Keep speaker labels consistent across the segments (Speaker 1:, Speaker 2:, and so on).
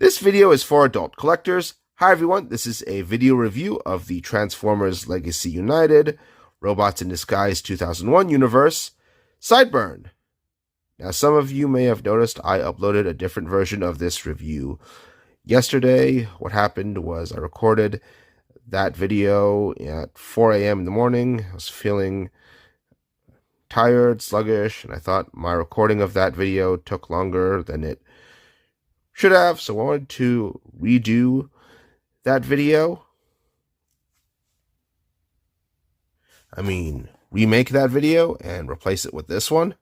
Speaker 1: This video is for adult collectors. Hi everyone, this is a video review of the Transformers Legacy United Robots in Disguise 2001 universe, Sideburn. Now some of you may have noticed I uploaded a different version of this review yesterday. What happened was I recorded that video at 4 a.m. in the morning. I was feeling tired, sluggish, and I thought my recording of that video took longer than it should have, so I wanted to redo that video. Remake that video and replace it with this one.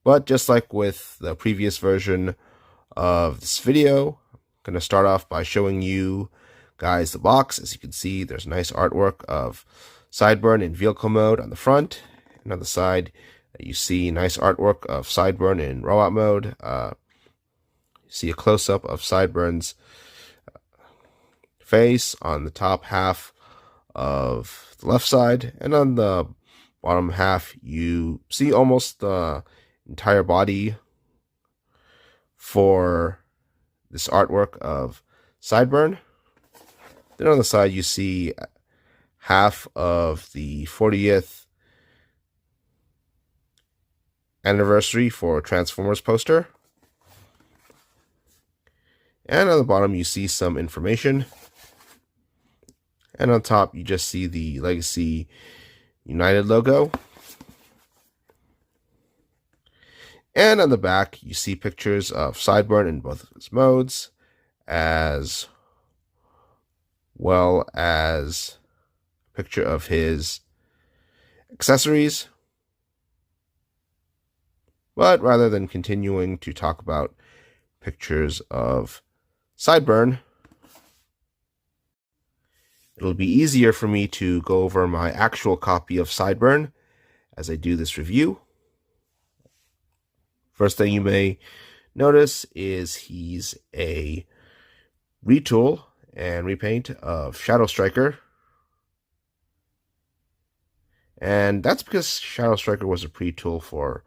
Speaker 1: But just like with the previous version of this video, I'm going to start off by showing you guys the box. As you can see, there's nice artwork of Sideburn in vehicle mode on the front, and on the side you see nice artwork of Sideburn in robot mode. See a close-up of Sideburn's face on the top half of the left side, and on the bottom half you see almost the entire body for this artwork of Sideburn. Then on the side you see half of the 40th anniversary for Transformers poster. And on the bottom, you see some information. And on top, you just see the Legacy United logo. And on the back, you see pictures of Sideburn in both of his modes, as well as a picture of his accessories. But rather than continuing to talk about pictures of Sideburn, it'll be easier for me to go over my actual copy of Sideburn as I do this review. First thing you may notice is he's a retool and repaint of Shadow Striker. And that's because Shadow Striker was a pre-tool for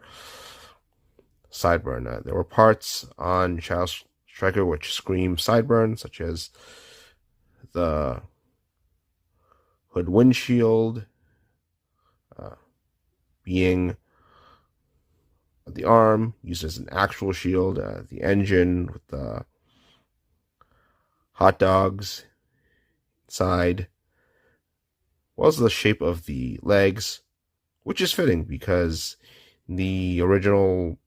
Speaker 1: Sideburn. There were parts on Shadow Striker which scream Sideburn, such as the hood windshield being the arm used as an actual shield, the engine with the hot dogs inside, was the shape of the legs, which is fitting because the original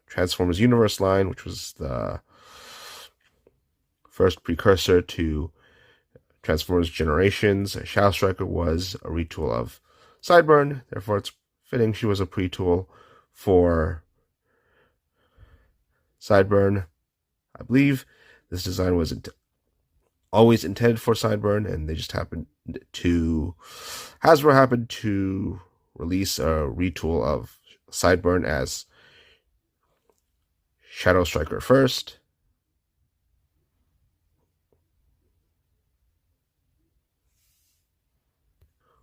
Speaker 1: Transformers Universe line, which was the first precursor to Transformers Generations, Shadow Striker was a retool of Sideburn. Therefore, it's fitting she was a pre-tool for Sideburn. I believe this design was always intended for Sideburn, and they just Hasbro happened to release a retool of Sideburn as Shadow Striker first.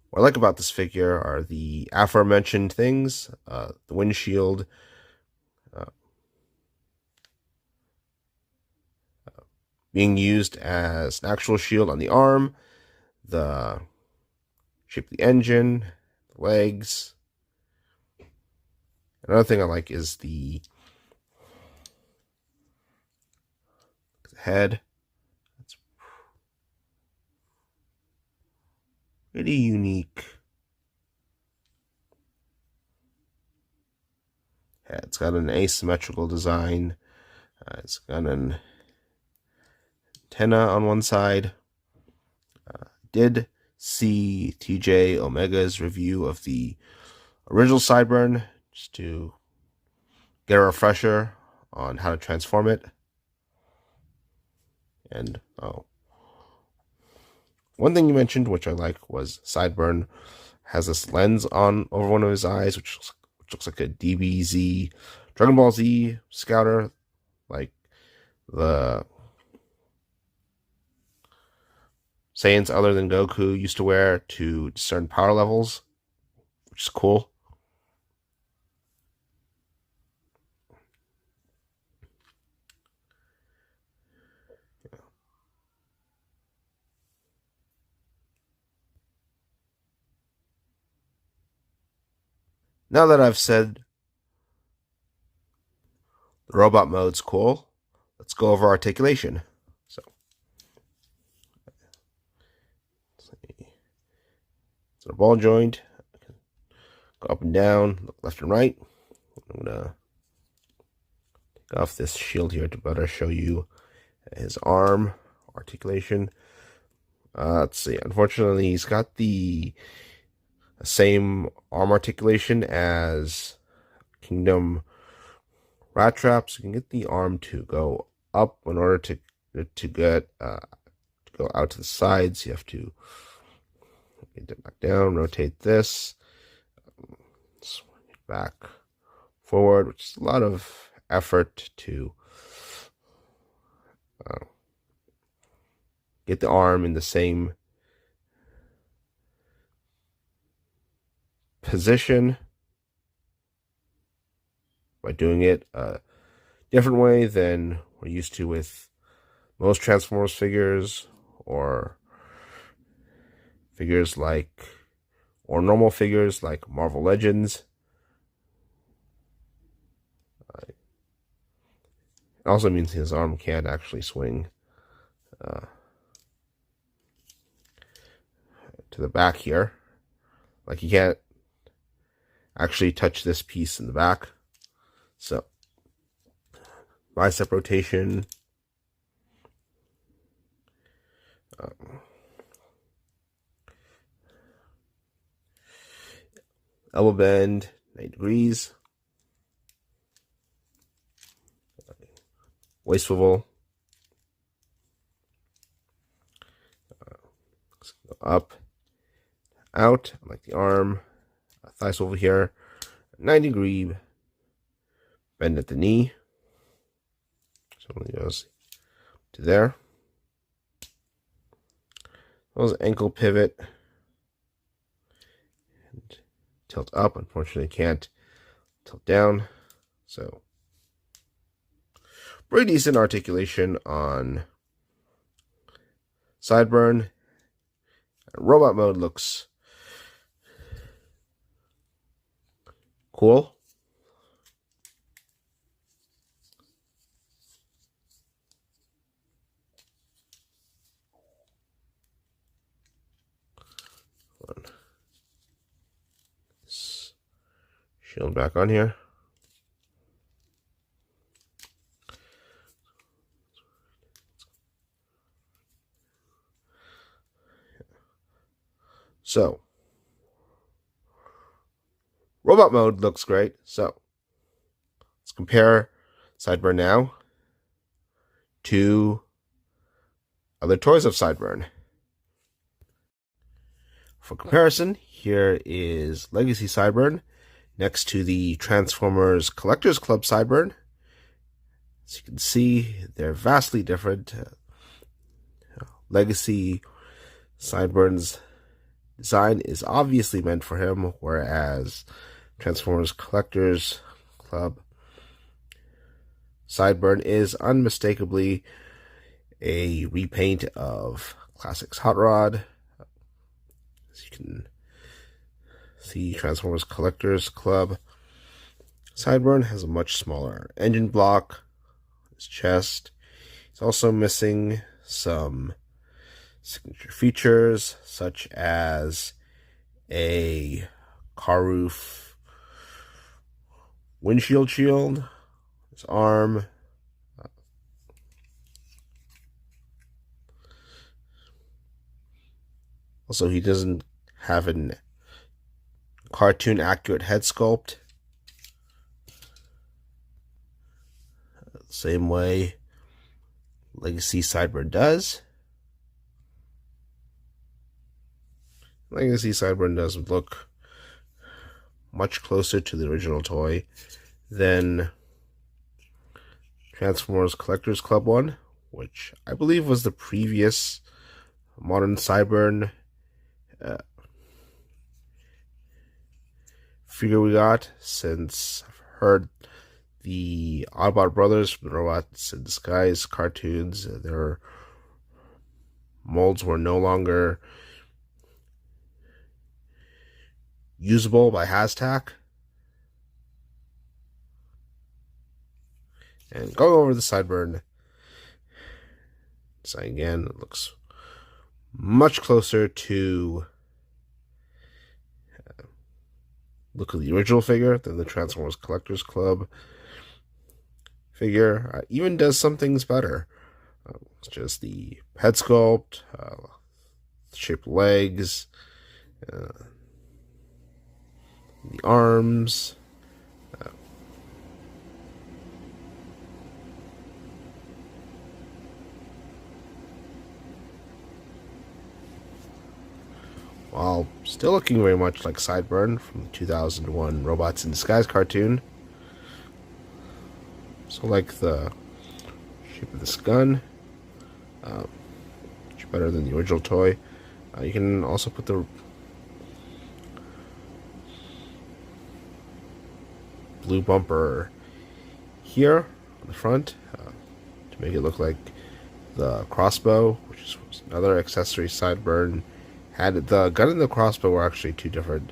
Speaker 1: What I like about this figure are the aforementioned things, the windshield, being used as an actual shield on the arm, the shape of the engine, the legs. Another thing I like is the head. It's pretty unique. Yeah, it's got an asymmetrical design. It's got an antenna on one side. Did see TJ Omega's review of the original Sideburn, just to get a refresher on how to transform it. And one thing you mentioned, which I like, was Sideburn has this lens on over one of his eyes, which looks like a DBZ Dragon Ball Z scouter, like the Saiyans other than Goku used to wear to discern power levels, which is cool. Now that I've said the robot mode's cool, let's go over articulation. So, it's a ball joint. Go up and down, look left and right. I'm gonna take off this shield here to better show you his arm articulation. Let's see. Unfortunately, he's got the same arm articulation as Kingdom Rat Trap, so you can get the arm to go up in order to get to go out to the sides. You have to get it back down, rotate this, swing it back forward, which is a lot of effort to get the arm in the same position by doing it a different way than we're used to with most Transformers figures or figures like, or normal figures like Marvel Legends. It also means his arm can't actually swing to the back here. Like, he can't actually touch this piece in the back. So, bicep rotation. Elbow bend, 90 degrees. Waist swivel. Up, out, like the arm. Thigh swivel here. 90-degree bend at the knee. So it goes to there. Those ankle pivot. And tilt up. Unfortunately, can't tilt down. So, pretty decent articulation on Sideburn. Robot mode looks cool. Shield back on here. So, robot mode looks great. So, let's compare Sideburn now to other toys of Sideburn. For comparison, here is Legacy Sideburn next to the Transformers Collectors Club Sideburn. As you can see, they're vastly different. Legacy Sideburn's design is obviously meant for him, whereas Transformers Collectors Club Sideburn is unmistakably a repaint of Classics Hot Rod. As you can see, Transformers Collectors Club Sideburn has a much smaller engine block, his chest. He's also missing some signature features, such as a car roof windshield shield, his arm, also he doesn't have an cartoon accurate head sculpt, same way Legacy Sideburn does. Legacy Sideburn does look much closer to the original toy than Transformers Collectors Club one, which I believe was the previous modern Sideburn figure we got, since I've heard the Oddbot Brothers from the Robots in Disguise cartoons, their molds were no longer usable by Hashtag. And going over the Sideburn design again, it looks much closer to look at the original figure than the Transformers Collectors Club figure. Even does some things better. It's just the head sculpt, shaped legs, the arms. While still looking very much like Sideburn from the 2001 Robots in Disguise cartoon. So like the shape of this gun. Much better than the original toy. You can also put the blue bumper here on the front to make it look like the crossbow, which is another accessory Sideburn had. The gun and the crossbow were actually two different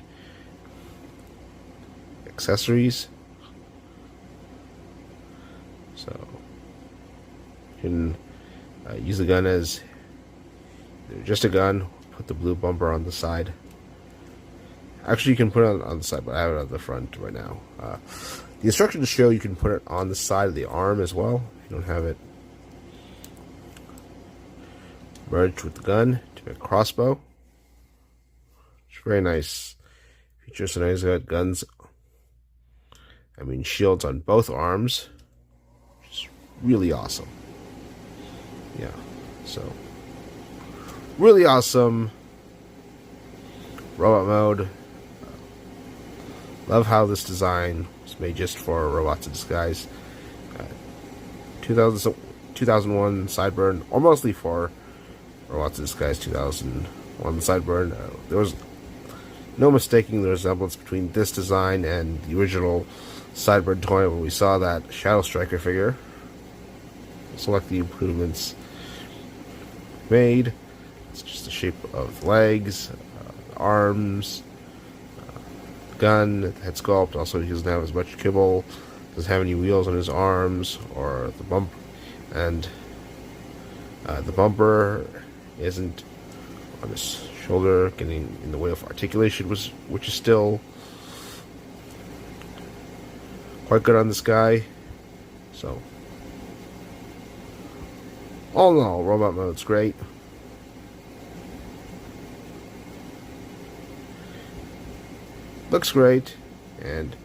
Speaker 1: accessories. So you can use the gun as just a gun, put the blue bumper on the side. Actually, you can put it on the side, but I have it on the front right now. The instructions show you can put it on the side of the arm as well, if you don't have it merged with the gun to make a crossbow. It's very nice feature. So now he's got guns, shields on both arms, which is really awesome. Yeah, so really awesome robot mode. Love how this design was made just for Robots in Disguise. 2001 Sideburn, or mostly for Robots in Disguise 2001 Sideburn. There was no mistaking the resemblance between this design and the original Sideburn toy when we saw that Shadow Striker figure. Select the improvements made. It's just the shape of the legs, arms, gun, the head sculpt. Also, he doesn't have as much kibble, doesn't have any wheels on his arms or the bump, and the bumper isn't on his shoulder, getting in the way of articulation, which is still quite good on this guy. So, all in all, robot mode's great. Looks great, and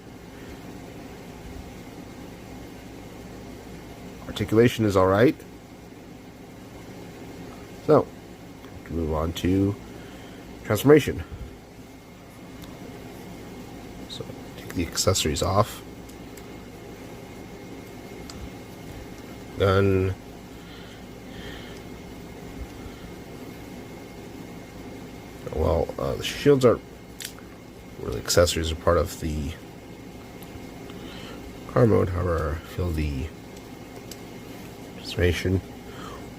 Speaker 1: articulation is alright. So, move on to transformation. So, take the accessories off. Gun. Well, the shields are really accessories, are part of the car mode. However, I feel the transformation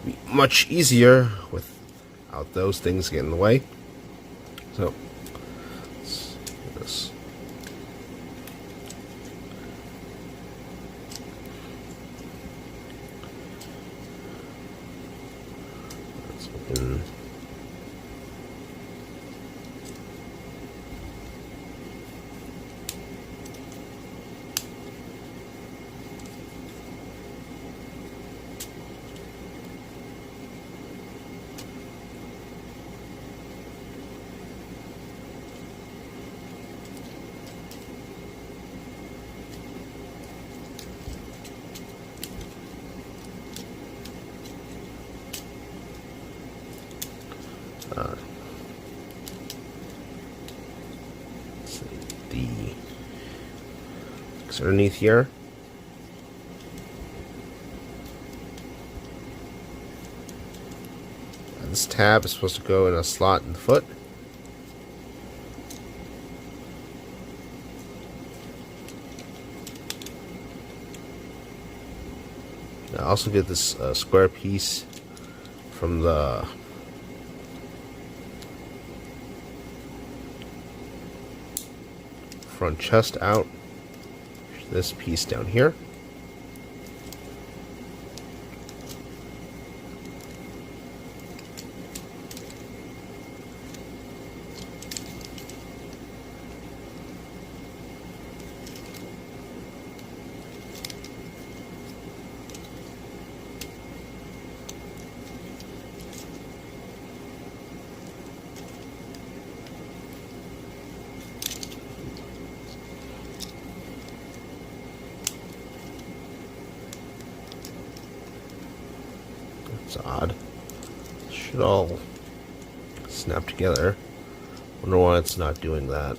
Speaker 1: will be much easier without those things getting in the way. So let's do this. Let's open. The underneath here. This tab is supposed to go in a slot in the foot. I also get this square piece from the front chest out. This piece down here. It's odd. It should all snap together. Wonder why it's not doing that.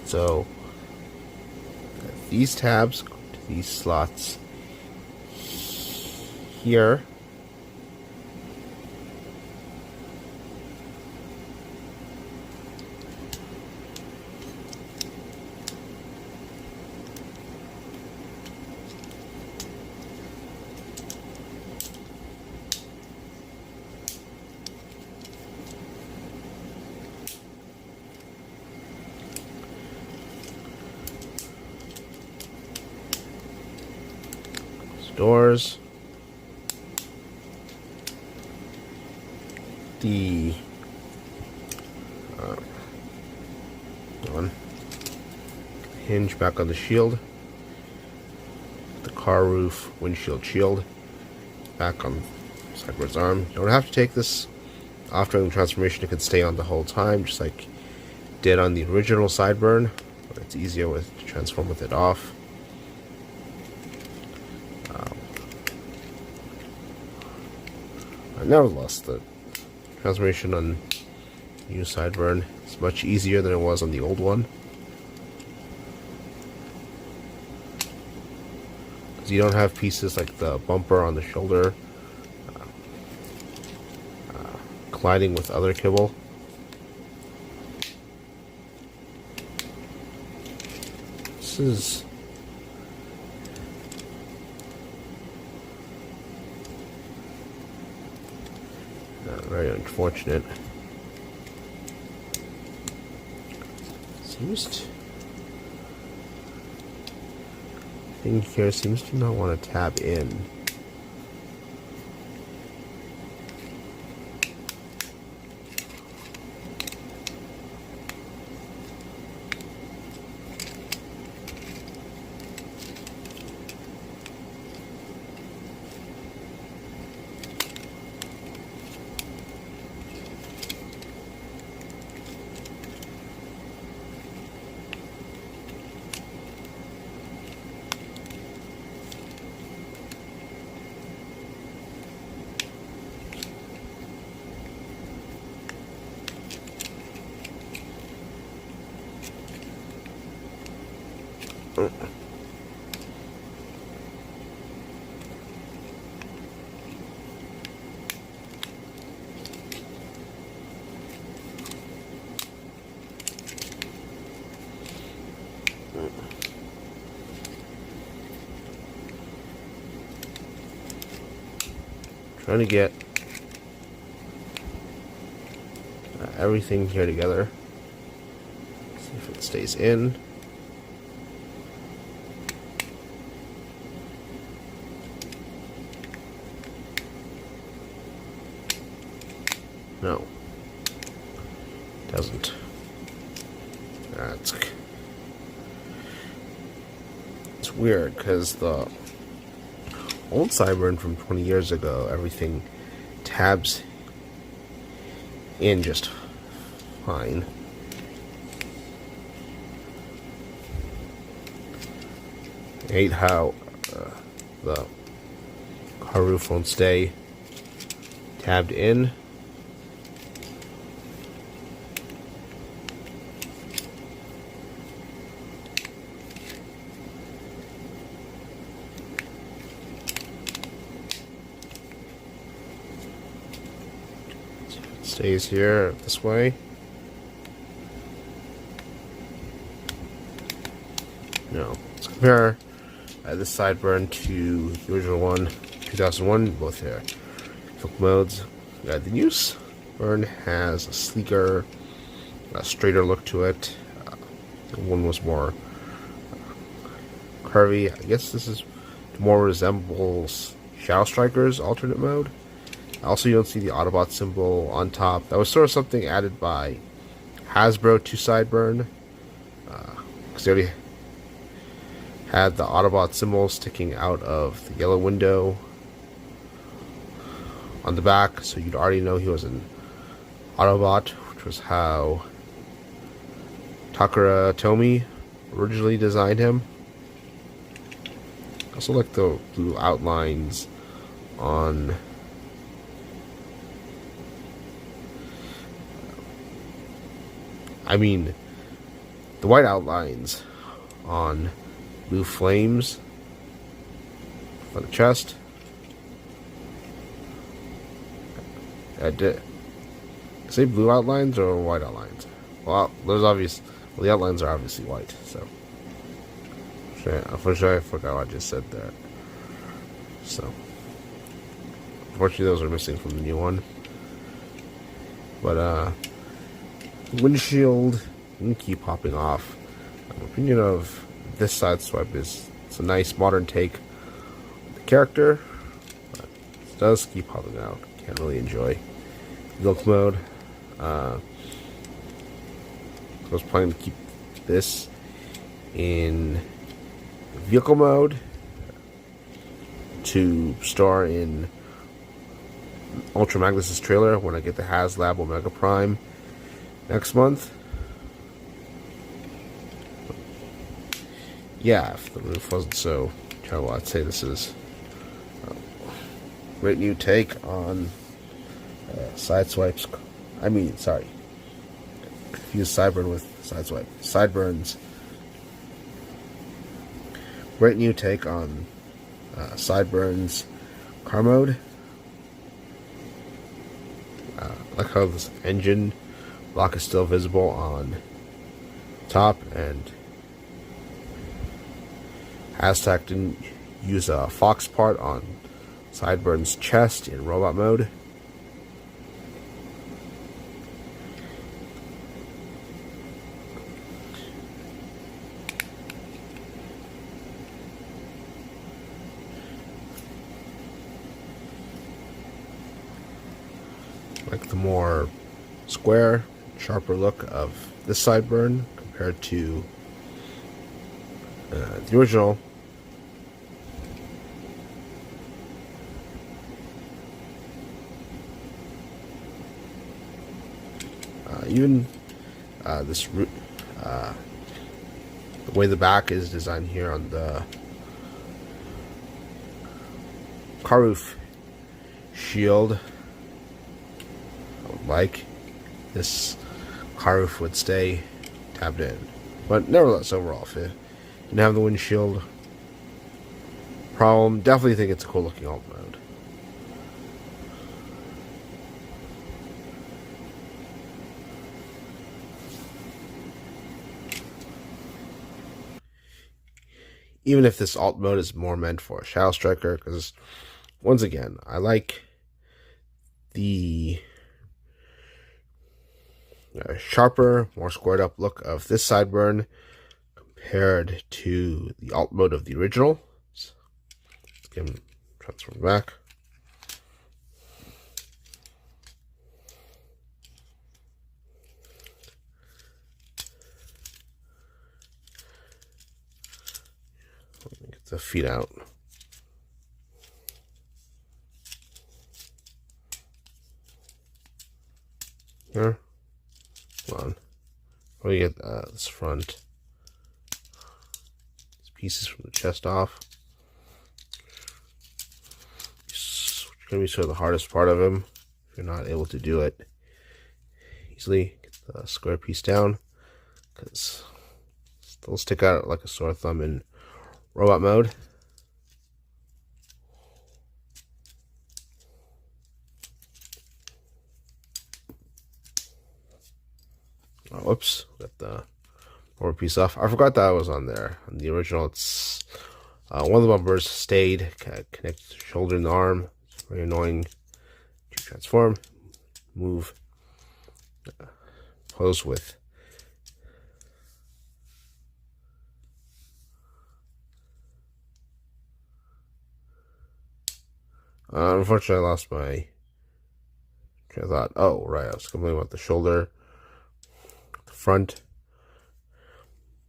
Speaker 1: So these tabs go to these slots here. Doors. The hinge back on the shield. The car roof windshield shield back on Sidebird's arm. You don't have to take this off during the transformation. It can stay on the whole time, just like it did on the original Sideburn, but it's easier to transform with it off. Nevertheless, the transformation on new Sideburn is much easier than it was on the old one, because you don't have pieces like the bumper on the shoulder colliding with other kibble. This is very unfortunate. Thing here seems to not want to tab in. Trying to get everything here together. See if it stays in. No, doesn't. It's weird because the old Sideburn from 20 years ago, everything tabs in just fine. I hate how the car roof won't stay tabbed in. Stays here this way. No. Let's compare this Sideburn to the original one, 2001, both here. Flip modes. The new Sideburn has a sleeker, straighter look to it. The one was more curvy. I guess this is more resembles Shadow Striker's alternate mode. Also, you don't see the Autobot symbol on top. That was sort of something added by Hasbro to Sideburn, because they already had the Autobot symbol sticking out of the yellow window on the back, so you'd already know he was an Autobot, which was how Takara Tomy originally designed him. I also like the blue outlines on the white outlines on blue flames on the chest. Say blue outlines or white outlines? Well, the outlines are obviously white, so. Unfortunately, I forgot what I just said there. So, unfortunately, those are missing from the new one. But, windshield can keep popping off. My opinion of this sideswipe is it's a nice modern take on the character, but it does keep popping out. Can't really enjoy look mode. I was planning to keep this in vehicle mode to star in Ultra Magnus' trailer when I get the HasLab Omega Prime next month. Yeah, if the roof wasn't so terrible, I'd say this is a great new take on Sideswipes. Confuse Sideburn with Sideswipe. Sideburn's great new take on Sideburn's car mode. I like how this engine block is still visible on top, and Aztec didn't use a Fox part on Sideburn's chest in robot mode. Like the more square, sharper look of this Sideburn compared to the original. Even the way the back is designed here on the car roof shield, I would like this car roof would stay tabbed in. But nevertheless, overall, if it didn't have the windshield problem, definitely think it's a cool looking alt mode. Even if this alt mode is more meant for a Shadow Striker, because once again, I like the sharper, more squared up look of this Sideburn compared to the alt mode of the original. So let's get him transformed back. Get the feet out. Here. Come on. Let me get this front. These pieces from the chest off. It's going to be sort of the hardest part of him. If you're not able to do it easily, get the square piece down, because it'll stick out like a sore thumb in robot mode. Oh, whoops, got the lower piece off. I forgot that was on there. On the original, it's one of the bumpers stayed, connected to the shoulder and the arm. It's very annoying to transform, move, pose with. Unfortunately, I lost my I thought, oh, right, I was complaining about the shoulder, the front.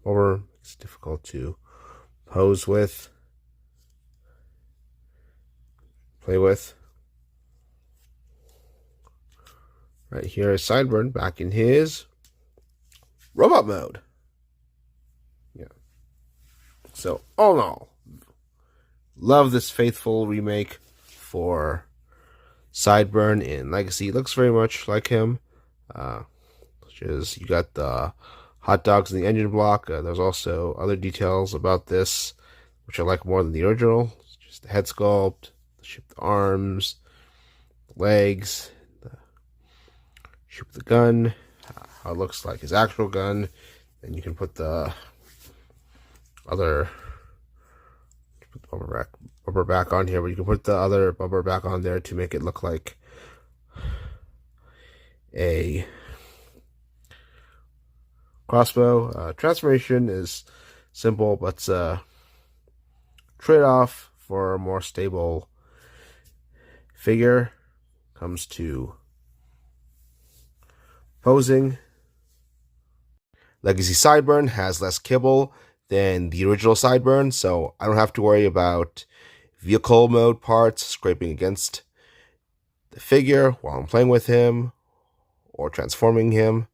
Speaker 1: Over, it's difficult to pose with, play with. Right here is Sideburn back in his robot mode. Yeah. So, all in all, love this faithful remake for Sideburn in Legacy. It looks very much like him. Which is, you got the hot dogs in the engine block. There's also other details about this, which I like more than the original. It's just the head sculpt, the shape of the arms, the legs, the shape of the gun, how it looks like his actual gun. Then you can put the other bumper back on here, but you can put the other bumper back on there to make it look like a crossbow. Transformation is simple, but trade-off for a more stable figure comes to posing. Legacy Sideburn has less kibble than the original Sideburn, so I don't have to worry about vehicle mode parts scraping against the figure while I'm playing with him or transforming him.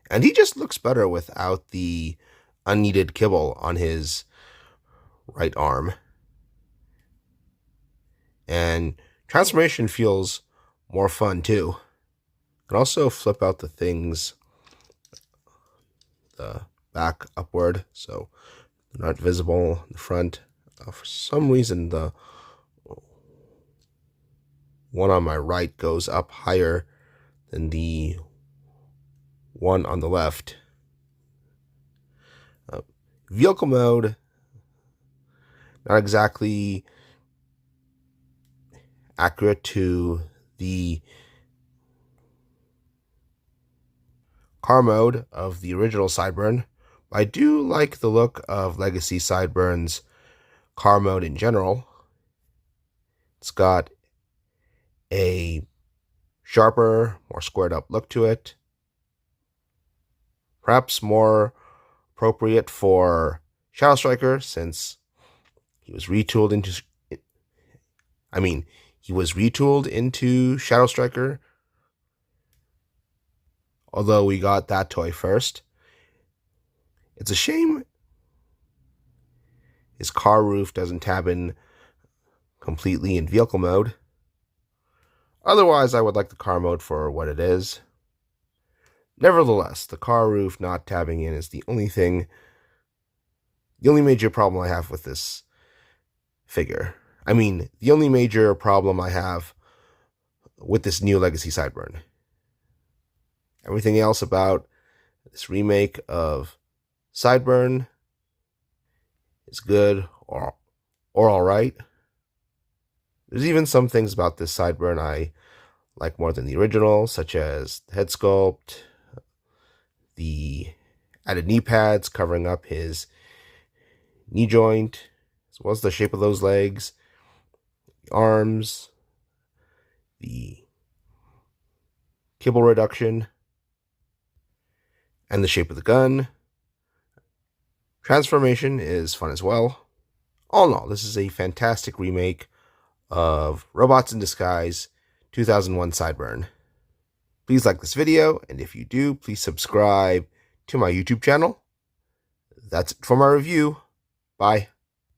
Speaker 1: And he just looks better without the unneeded kibble on his right arm. And transformation feels more fun too. And also flip out the things, the back upward, so they're not visible in the front. For some reason, the one on my right goes up higher than the one on the left. Vehicle mode, not exactly accurate to the car mode of the original Sideburn. I do like the look of Legacy Sideburn's car mode in general. It's got a sharper, more squared up look to it. Perhaps more appropriate for Shadow Striker, since he was retooled into Shadow Striker, although we got that toy first. It's a shame his car roof doesn't tab in completely in vehicle mode. Otherwise, I would like the car mode for what it is. Nevertheless, the car roof not tabbing in is the only major problem I have with this figure. I mean, the only major problem I have with this new Legacy Sideburn. Everything else about this remake of Sideburn is good or alright. There's even some things about this Sideburn I like more than the original, such as the head sculpt, the added knee pads covering up his knee joint, as well as the shape of those legs, the arms, the kibble reduction, and the shape of the gun. Transformation is fun as well. All in all, this is a fantastic remake of Robots in Disguise 2001 Sideburn. Please like this video, and if you do, please subscribe to my YouTube channel. That's it for my review. Bye.